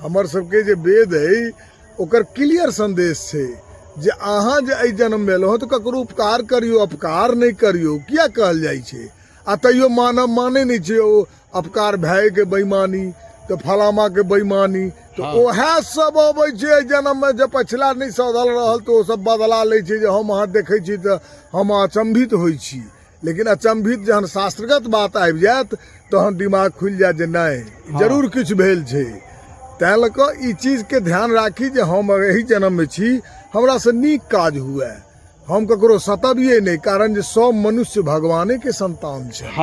हमर सबके जे वेद है ओकर क्लियर संदेश है जे अहाँ जे एहि जन्म में एलहुँ तो ककरो उपकार करियो, अपकार नहीं करियो किया कहल जाइ छै। आ तैयो मानव माने नहीं छै ओ अपकार भय के बेईमानी तो फलामा के बेईमानी तो ओहे सब अबै छै जन्म में। जब पछिला नहीं सधल रहल तो सब बदला लै छै जे हम अहाँ देखै छी तो हम अचंभित होइ छी। लेकिन अचंभित जहन शास्त्रगत बात आबि जायत तहन दिमाग खुलि जायत जे नहीं जरूर किछु भेल छै। तैं लऽ कऽ ई चीज के ध्यान राखी जे हम एही जन्म में छी, हमरा से नीक काज हुए, हम ककरो सताबिए नहीं, कारण जे सब मनुष्य भगवाने के संतान छै।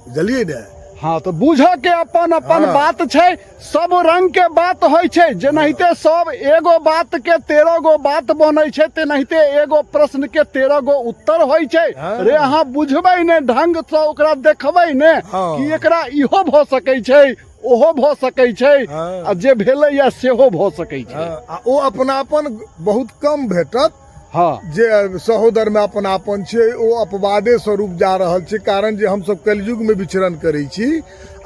बुझलिए ने। हाँ तो बुझ के अपन अपन बात छै, सब रंग के बात होय छै। जेनाहिते सब एगो बात के 13 गो बात बनै छै, तेनाहिते एगो प्रश्न के 13 गो उत्तर होय छै। रे अहाँ बुझबै ने ढंग से ओकरा देखबै ने कि एकरा इहो भ सकै छै, ओहो भ सकै छै, आ जे भेलै या सेहो भ सकै छै। ओ अपनापन बहुत कम भेटत। जे सहोदर में अपनापन छै ओ अपवादे स्वरूप जा रहल छै, कारण जे हम सब कलयुग में विचरण करै छी।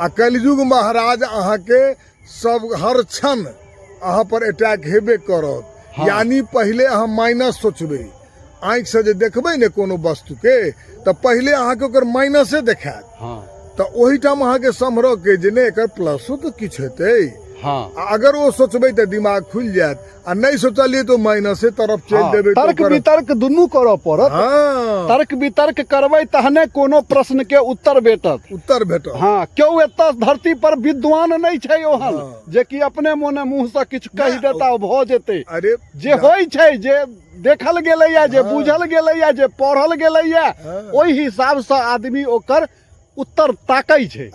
आ कलयुग महाराज अहाँ के सब हर क्षण अहाँ पर अटैक हेबे करत। यानी पहले अहाँ माइनस सोचबै, आँख से जे देखबै ने कोनो वस्तु के तो पहले अहाँ के ओकर माइनसे देखात। तो ओही ठाम अहाँ के सम्हर के जे ने एकर प्लसो तो किछु हेतै। अगर वो सोचबै तो दिमाग खुल जायत, आ नहीं सोचलिए तो माइनसे तरफ चल देबै। तर्क वितर्क दुनू करऽ पड़त। तर्क वितर्क करबै तहने कोनो प्रश्न के उत्तर भेटत। हाँ, क्यों एतऽ धरती पर विद्वान नहीं छै ओहन जे कि अपने मोने मुंह से किछु कहि देता भ जेतै। अरे जे होय छै, जे देखल गेलैया, जे बुझल गेलैया, जे पढ़ल गेलैया, ओहि हिसाब से आदमी ओकर उत्तर ताकै छै।